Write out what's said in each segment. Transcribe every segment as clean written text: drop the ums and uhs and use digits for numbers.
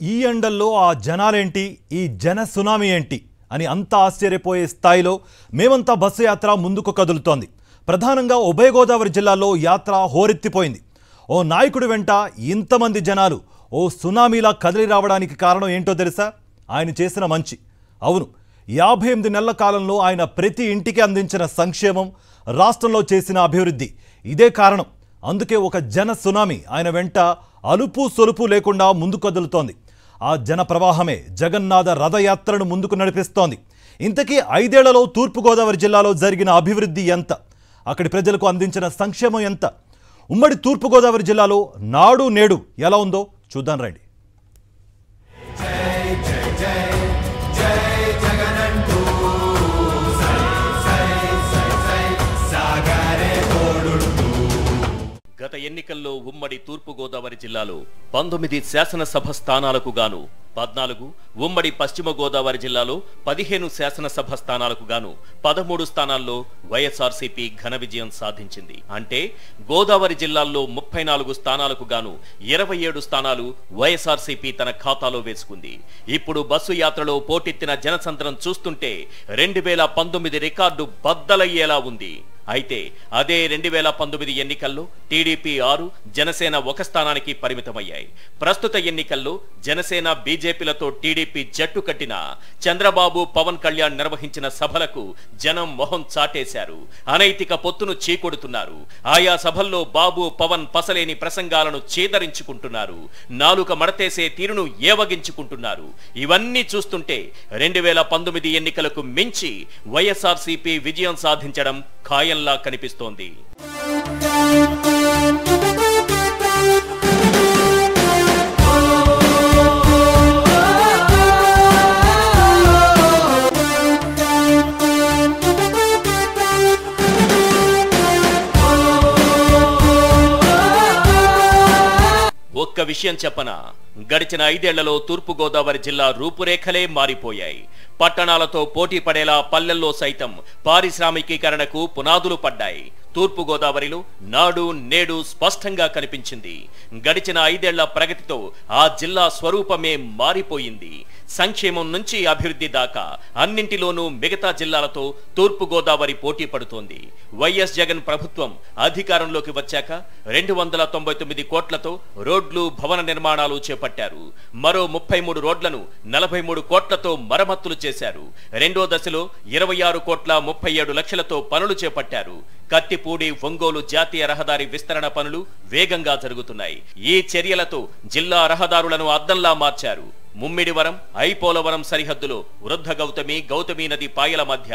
ఈ ఎండల్లో ఆ జనాలేంటి, ఈ జన సునామీ ఏంటి అని అంతా ఆశ్చర్యపోయే స్థాయిలో మేమంతా బస్సు యాత్ర ముందుకు కదులుతోంది. ప్రధానంగా ఉభయ గోదావరి జిల్లాలో యాత్ర హోరెత్తిపోయింది. ఓ నాయకుడి వెంట ఇంతమంది జనాలు ఓ సునామీలా కదిలి రావడానికి కారణం ఏంటో తెలుసా? ఆయన చేసిన మంచి. అవును, 58 నెలల కాలంలో ఆయన ప్రతి ఇంటికి అందించిన సంక్షేమం, రాష్ట్రంలో చేసిన అభివృద్ధి ఇదే కారణం. అందుకే ఒక జన సునామీ ఆయన వెంట అలుపు సొలుపు లేకుండా ముందుకు కదులుతోంది. ఆ జన ప్రవాహమే జగన్నాథ రథయాత్రను ముందుకు నడిపిస్తోంది. ఇంతకీ 5 ఏళ్లలో తూర్పుగోదావరి జిల్లాలో జరిగిన అభివృద్ధి ఎంత? అక్కడి ప్రజలకు అందించిన సంక్షేమం ఎంత? ఉమ్మడి తూర్పుగోదావరి జిల్లాలో నాడు నేడు ఎలా ఉందో చూద్దాం రండి. గత ఎన్నికల్లో ఉమ్మడి తూర్పుగోదావరి జిల్లాలో 19 శాసనసభ స్థానాలకు గాను 14, ఉమ్మడి పశ్చిమ గోదావరి జిల్లాలో 15 శాసనసభ స్థానాలకు గాను 13 స్థానాల్లో వైఎస్ఆర్సీపీ ఘన విజయం సాధించింది. అంటే గోదావరి జిల్లాల్లో 34 స్థానాలకు గాను 27 స్థానాలు వైఎస్ఆర్సీపీ తన ఖాతాలో వేసుకుంది. ఇప్పుడు బస్సు యాత్రలో పోటెత్తిన జనసంద్రం చూస్తుంటే 2019 రికార్డు బద్దలయ్యేలా ఉంది. అయితే అదే 2019 ఎన్నికల్లో టీడీపీ 6, జనసేన 1 స్థానానికి పరిమితమయ్యాయి. ప్రస్తుత ఎన్నికల్లో జనసేన బీజేపీలతో టీడీపీ జట్టు కట్టిన చంద్రబాబు, పవన్ కళ్యాణ్ నిర్వహించిన సభలకు జనం మొహం చాటేశారు. అనైతిక పొత్తును చీకొడుతున్నారు. ఆయా సభల్లో బాబు, పవన్ పసలేని ప్రసంగాలను చేదరించుకుంటున్నారు. నాలుక మడతేసే తీరును ఏవగించుకుంటున్నారు. ఇవన్నీ చూస్తుంటే 2019 ఎన్నికలకు మించి వైఎస్ఆర్సీపీ విజయం సాధించడం ఖాయంలా కనిపిస్తోంది. ఒక్క విషయం చెప్పనా, గడిచిన 5 ఏళ్లలో తూర్పుగోదావరి జిల్లా రూపురేఖలే మారిపోయాయి. పట్టణాలతో పోటీ పడేలా పల్లెల్లో సైతం పారిశ్రామికీకరణకు పునాదులు పడ్డాయి. తూర్పుగోదావరిలో నాడు నేడు స్పష్టంగా కనిపించింది. గడిచిన 5 ఏళ్ల ప్రగతితో ఆ జిల్లా స్వరూపమే మారిపోయింది. సంక్షేమం నుంచి అభివృద్ధి దాకా అన్నింటిలోనూ మిగతా జిల్లాలతో తూర్పుగోదావరి పోటీ పడుతోంది. వైఎస్ జగన్ ప్రభుత్వం అధికారంలోకి వచ్చాక 299 కోట్లతో రోడ్లు, భవన నిర్మాణాలు చేపట్టారు. మరో 33 రోడ్లను 43 కోట్లతో మరమ్మతులు చేశారు. రెండో దశలో 26 కోట్ల 37 లక్షలతో పనులు చేపట్టారు. కత్తిపూడి, ఒంగోలు జాతీయ రహదారి విస్తరణ పనులు వేగంగా జరుగుతున్నాయి. ఈ చర్యలతో జిల్లా రహదారులను అద్దంలా మార్చారు. ముమ్మిడివరం, ఐపోలవరం సరిహద్దులో వృద్ధ గౌతమి నది పాయల మధ్య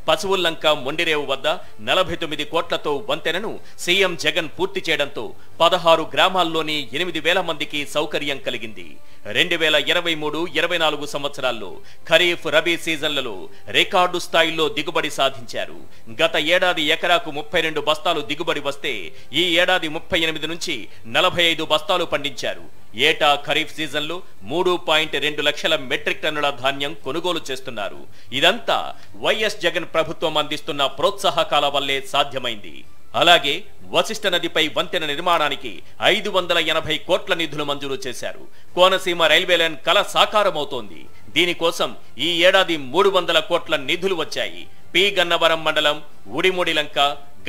పశువుల్లంక మొండిరేవు వద్ద 49 కోట్లతో వంతెనను సీఎం జగన్ పూర్తి చేయడంతో 16 గ్రామాల్లోని 8,000 మందికి సౌకర్యం కలిగింది. 2023-24 సంవత్సరాల్లో ఖరీఫ్, రబీ సీజన్లలో రికార్డు స్థాయిలో దిగుబడి సాధించారు. గత ఏడాది ఎకరాకు 32 బస్తాలు దిగుబడి వస్తే ఈ ఏడాది 38 నుంచి 45 బస్తాలు పండించారు. ఏటా ఖరీఫ్ సీజన్లో 3.2 లక్షల మెట్రిక్ టన్నుల ధాన్యం కొనుగోలు చేస్తున్నారు. ఇదంతా వైఎస్ జగన్ ప్రభుత్వం అందిస్తున్న ప్రోత్సాహకాల వల్లే సాధ్యమైంది. అలాగే వశిష్ఠ నదిపై వంతెన నిర్మాణానికి 580 కోట్ల నిధులు మంజూరు చేశారు. కోనసీమ రైల్వే లైన్ కల సాకారమవుతోంది. దీనికోసం ఈ ఏడాది 300 కోట్ల నిధులు వచ్చాయి. పి గన్నవరం మండలం ఉడిముడిలంక,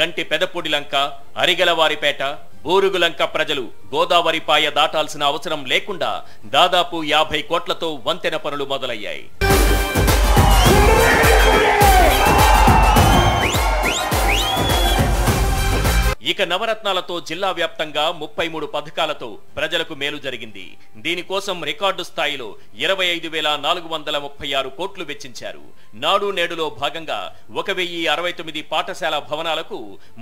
గంటి పెదపూడిలంక, అరిగలవారిపేట, బూరుగులంక ప్రజలు గోదావరి పాయ దాటాల్సిన అవసరం లేకుండా దాదాపు 50 కోట్లతో వంతెన పనులు మొదలయ్యాయి. ఇక నవరత్నాలతో జిల్లా వ్యాప్తంగా 33 పథకాలతో ప్రజలకు మేలు జరిగింది. దీనికోసం రికార్డు స్థాయిలో 25,436 కోట్లు వెచ్చించారు. నాడు నేడులో భాగంగా 1,069 పాఠశాల భవనాలకు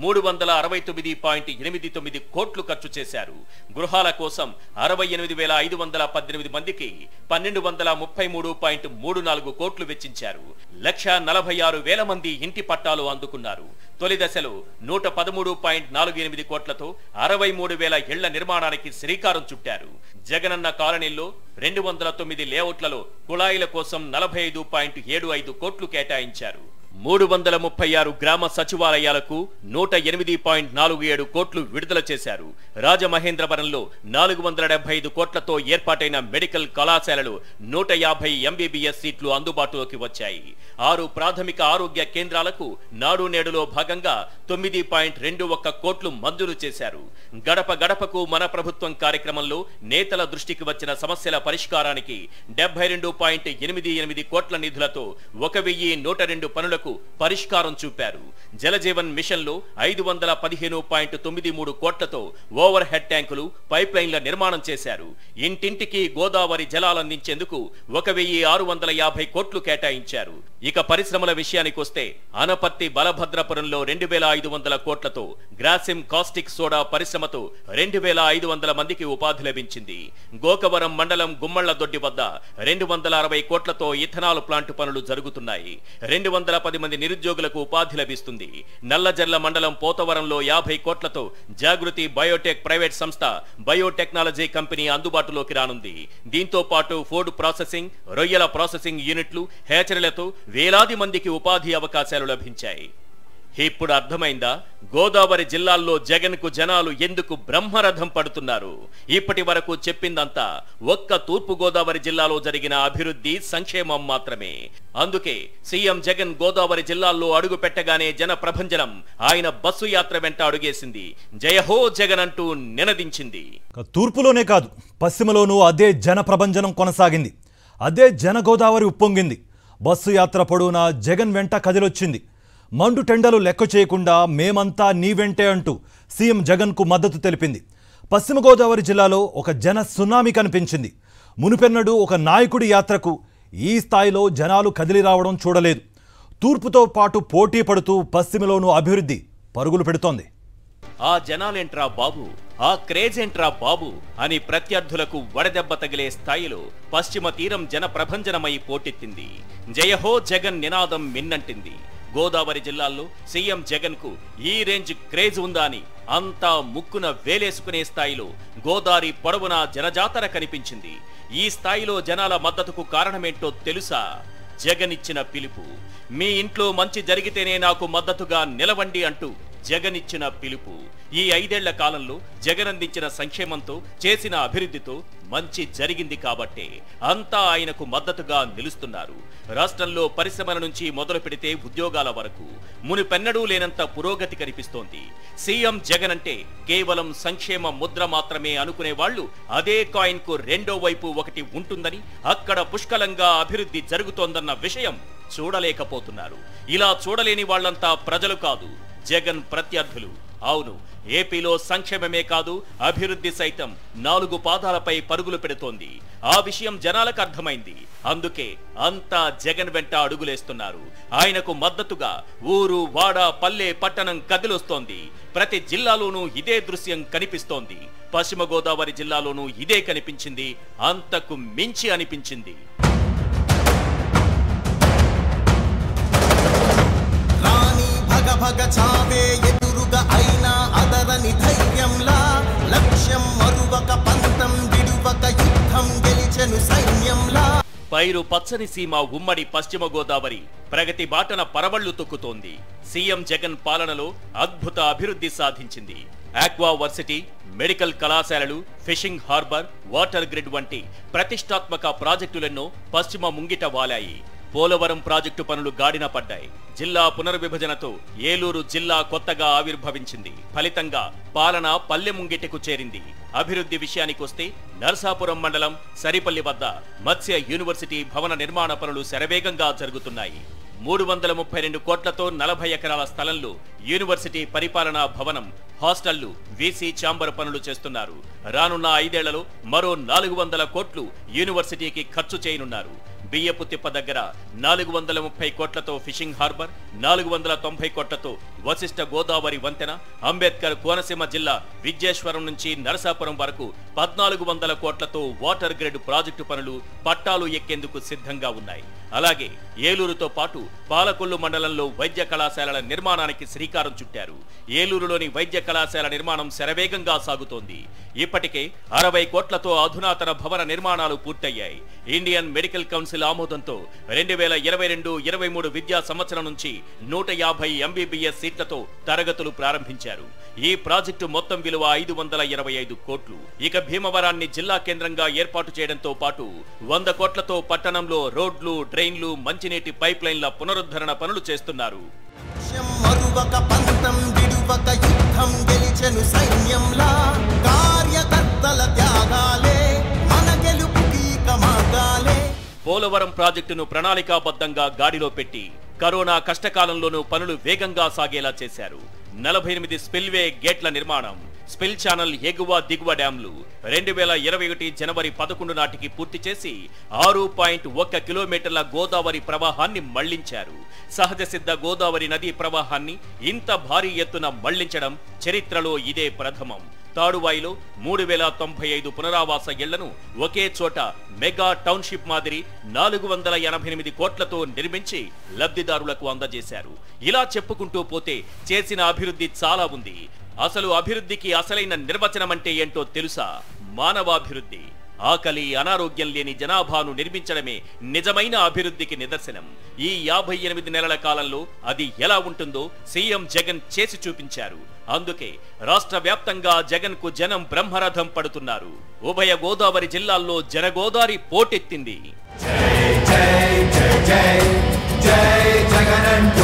369.89 కోట్లు ఖర్చు చేశారు. గృహాల కోసం 68,518 మందికి 1,233.34 కోట్లు వెచ్చించారు. 1,46,000 మంది ఇంటి పట్టాలు అందుకున్నారు. తొలి దశలో 113.48 కోట్లతో 63,000 ఇళ్ల నిర్మాణానికి శ్రీకారం చుట్టారు. జగనన్న కాలనీల్లో 209 లేఅవుట్లలో కుళాయిల కోసం 45.75 కోట్లు కేటాయించారు. 336 గ్రామ సచివాలయాలకు 108.47 కోట్లు విడుదల చేశారు. రాజమహేంద్రవరంలో 475 కోట్లతో ఏర్పాటైన మెడికల్ కళాశాలలు 150 MBBS సీట్లు అందుబాటులోకి వచ్చాయి. 6 ప్రాథమిక ఆరోగ్య కేంద్రాలకు నాడు నేడులో భాగంగా 9.21 కోట్లు మంజూరు చేశారు. గడప గడపకు మన ప్రభుత్వం కార్యక్రమంలో నేతల దృష్టికి వచ్చిన సమస్యల పరిష్కారానికి 72.88 కోట్ల నిధులతో 1102 పనులకు పరిష్కారం చూపారు. జలజీవన్ మిషన్ లో 515.93 కోట్లతో ఓవర్ హెడ్ ట్యాంకులు, పైప్ లైన్ల నిర్మాణం చేశారు. ఇంటింటికి గోదావరి జలాలందించేందుకు 1650 కోట్లు కేటాయించారు. ఇక పరిశ్రమల విషయానికొస్తే అనపర్తి బలభద్రపురంలో 2500 కోట్లతో గ్రాసిమ్ కాస్టిక్ సోడా పరిశ్రమతో 2500 మందికి ఉపాధి లభించింది. గోకవరం మండలం గుమ్మళ్లదొడ్డి వద్ద 260 కోట్లతో ఇథనాల్ ప్లాంట్ పనులు జరుగుతున్నాయి. 210 మంది నిరుద్యోగులకు ఉపాధి లభిస్తుంది. నల్లజర్ల మండలం పోతవరంలో 50 కోట్లతో జాగృతి బయోటెక్ ప్రైవేట్ సంస్థ బయోటెక్నాలజీ కంపెనీ అందుబాటులోకి రానుంది. దీంతో పాటు ఫుడ్ ప్రాసెసింగ్, రొయ్యల ప్రాసెసింగ్ యూనిట్లు, హ్యాచరీలతో వేలాది మందికి ఉపాధి అవకాశాలు లభించాయి. ఇప్పుడు అర్థమైందా గోదావరి జిల్లాల్లో జగన్ కు జనాలు ఎందుకు బ్రహ్మరథం పడుతున్నారు? ఇప్పటి వరకు చెప్పిందంతా ఒక్క తూర్పు గోదావరి జిల్లాలో జరిగిన అభివృద్ధి, సంక్షేమం మాత్రమే. అందుకే సీఎం జగన్ గోదావరి జిల్లాల్లో అడుగు పెట్టగానే జన ప్రభంజనం ఆయన బస్సు యాత్ర వెంట అడుగేసింది. జయహో జగన్ అంటూ నినదించింది. తూర్పులోనే కాదు, పశ్చిమలోనూ అదే జన ప్రభంజనం కొనసాగింది. అదే జన గోదావరి ఉప్పొంగింది. బస్సు యాత్ర పొడవునా జగన్ వెంట కదిలొచ్చింది. మండు టెండలు లెక్క చేయకుండా మేమంతా నీ వెంటే అంటూ సీఎం జగన్కు మద్దతు తెలిపింది. పశ్చిమ గోదావరి జిల్లాలో ఒక జన సునామీ కనిపించింది. మునుపెన్నడూ ఒక నాయకుడి యాత్రకు ఈ స్థాయిలో జనాలు కదిలి రావడం చూడలేదు. తూర్పుతో పాటు పోటీ పడుతూ పశ్చిమలోనూ అభివృద్ధి పరుగులు పెడుతోంది. ఆ జనాలేంట్రా బాబు, ఆ క్రేజేంట్రా బాబు అని ప్రత్యర్థులకు వడదెబ్బ తగిలే స్థాయిలో పశ్చిమ తీరం జన ప్రభంజనమై పోటెత్తింది. జయహో జగన్ నినాదం మిన్నంటింది. గోదావరి జిల్లాల్లో సీఎం జగన్ కు ఈ రేంజ్ క్రేజ్ ఉందా అని అంతా ముక్కున వేలేసుకునే స్థాయిలో గోదావరి పొడవునా జనజాతర కనిపించింది. ఈ స్థాయిలో జనాల మద్దతుకు కారణమేంటో తెలుసా? జగన్ ఇచ్చిన పిలుపు. మీ ఇంట్లో మంచి జరిగితేనే నాకు మద్దతుగా నిలవండి అంటూ జగన్ ఇచ్చిన పిలుపు. ఈ 5 ఏళ్ల కాలంలో జగన్ అందించిన సంక్షేమంతో, చేసిన అభివృద్ధితో మంచి జరిగింది కాబట్టే అంతా ఆయనకు మద్దతుగా నిలుస్తున్నారు. రాష్ట్రంలో పరిశ్రమల నుంచి మొదలు పెడితే ఉద్యోగాల వరకు మునుపెన్నడూ లేనంత పురోగతి కనిపిస్తోంది. సీఎం జగన్ అంటే కేవలం సంక్షేమ ముద్ర మాత్రమే అనుకునే వాళ్ళు అదే కాయిన్ కు రెండో వైపు ఒకటి ఉంటుందని, అక్కడ పుష్కలంగా అభివృద్ధి జరుగుతోందన్న విషయం చూడలేకపోతున్నారు. ఇలా చూడలేని వాళ్లంతా ప్రజలు కాదు, జగన్ ప్రత్యర్థులు. అవును, ఏపీలో సంక్షేమమే కాదు, అభివృద్ధి సైతం 4 పాదాలపై పరుగులు పెడుతోంది. ఆ విషయం జనాలకు అర్థమైంది. అందుకే అంతా జగన్ వెంట అడుగులేస్తున్నారు. ఆయనకు మద్దతుగా ఊరు, వాడ, పల్లె, పట్టణం కదిలొస్తోంది. ప్రతి జిల్లాలోనూ ఇదే దృశ్యం కనిపిస్తోంది. పశ్చిమ గోదావరి జిల్లాలోనూ ఇదే కనిపించింది. అంతకు మించి అనిపించింది. భగ చావే ఎదురుగా అయినా అదరని ధైర్యంలా, లక్ష్యం మరువక పంతం విడువక యుద్ధం గెలిచెను సైన్యంలా. పైరు పచ్చని సీమ ఉమ్మడి పశ్చిమ గోదావరి ప్రగతి బాటన పరవళ్లు తొక్కుతోంది. సీఎం జగన్ పాలనలో అద్భుత అభివృద్ధి సాధించింది. ఆక్వా వర్సిటీ, మెడికల్ కళాశాలలు, ఫిషింగ్ హార్బర్, వాటర్ గ్రిడ్ వంటి ప్రతిష్టాత్మక ప్రాజెక్టులెన్నో పశ్చిమ ముంగిట వాలాయి. పోలవరం ప్రాజెక్టు పనులు గాడిన పడ్డాయి. జిల్లా పునర్విభజనతో ఏలూరు జిల్లా కొత్తగా ఆవిర్భవించింది. ఫలితంగా పాలన పల్లె ముంగిటకు చేరింది. అభివృద్ధి విషయానికొస్తే నర్సాపురం మండలం సరిపల్లి వద్ద మత్స్య యూనివర్సిటీ భవన నిర్మాణ పనులు శరవేగంగా జరుగుతున్నాయి. 332 కోట్లతో 40 ఎకరాల స్థలంలో యూనివర్సిటీ పరిపాలనా భవనం, హాస్టళ్లు, వీసీ ఛాంబర్ పనులు చేస్తున్నారు. రానున్న 5 ఏళ్లలో మరో 400 కోట్లు యూనివర్సిటీకి ఖర్చు చేయనున్నారు. బియ్యపు తిప్ప దగ్గర 430 కోట్లతో ఫిషింగ్ హార్బర్, 490 కోట్లతో వశిష్ఠ గోదావరి వంతెన, అంబేద్కర్ కోనసీమ జిల్లా విద్యేశ్వరం నుంచి నరసాపురం వరకు 1400 కోట్లతో వాటర్ గ్రిడ్ ప్రాజెక్టు పనులు పట్టాలు ఎక్కేందుకు సిద్ధంగా ఉన్నాయి. అలాగే ఏలూరుతో పాటు పాలకొల్లు మండలంలో వైద్య కళాశాలల నిర్మాణానికి శ్రీకారం చుట్టారు. ఏలూరులోని వైద్య కళాశాల నిర్మాణం శరవేగంగా సాగుతోంది. ఇప్పటికే 60 కోట్లతో అధునాతన భవన నిర్మాణాలు పూర్తయ్యాయి. ఇండియన్ మెడికల్ కౌన్సిల్ కౌన్సిల్ ఆమోదంతో 2022-23 విద్యా సంవత్సరం నుంచి 150 MBBS సీట్లతో తరగతులు ప్రారంభించారు. ఈ ప్రాజెక్టు మొత్తం విలువ 525 కోట్లు. ఇక భీమవరాన్ని జిల్లా కేంద్రంగా ఏర్పాటు చేయడంతో పాటు 100 కోట్లతో పట్టణంలో రోడ్లు, డ్రైన్లు, మంచినీటి పైప్ లైన్ల పునరుద్ధరణ పనులు చేస్తున్నారు. పోలవరం ప్రాజెక్టును ప్రణాళికాబద్ధంగా గాడిలో పెట్టి కరోనా కష్టకాలంలోనూ పనులు వేగంగా సాగేలా చేశారు. 48 స్పిల్వే గేట్ల నిర్మాణం, స్పిల్ ఛానల్ ఎగువ దిగువ డ్యాంలు 2021 జనవరి 11 నాటికి పూర్తి చేసి 6.1 కిలోమీటర్ల గోదావరి ప్రవాహాన్ని మళ్లించారు. సహజ సిద్ధ గోదావరి నదీ ప్రవాహాన్ని ఇంత భారీ ఎత్తున మళ్లించడం చరిత్రలో ఇదే ప్రథమం. తాడువాయిలో 3095 పునరావాస ఇళ్లను ఒకే చోట మెగా టౌన్షిప్ మాదిరి 488 కోట్లతో నిర్మించి లబ్ధిదారులకు అందజేశారు. ఇలా చెప్పుకుంటూ పోతే చేసిన అభివృద్ధి చాలా ఉంది. అసలు అభివృద్ధికి అసలైన నిర్వచనం అంటే ఏంటో తెలుసా? మానవాభివృద్ధి. ఆకలి, అనారోగ్యం లేని జనాభాను నిర్మించడమే నిజమైన అభివృద్ధికి నిదర్శనం. ఈ 58 నెలల కాలంలో అది ఎలా ఉంటుందో సీఎం జగన్ చేసి చూపించారు. అందుకే రాష్ట్ర వ్యాప్తంగా జగన్ కు జనం బ్రహ్మరథం పడుతున్నారు. ఉభయ గోదావరి జిల్లాల్లో జనగోదారి పోటెత్తింది. జై జై జై జై జై జగన్.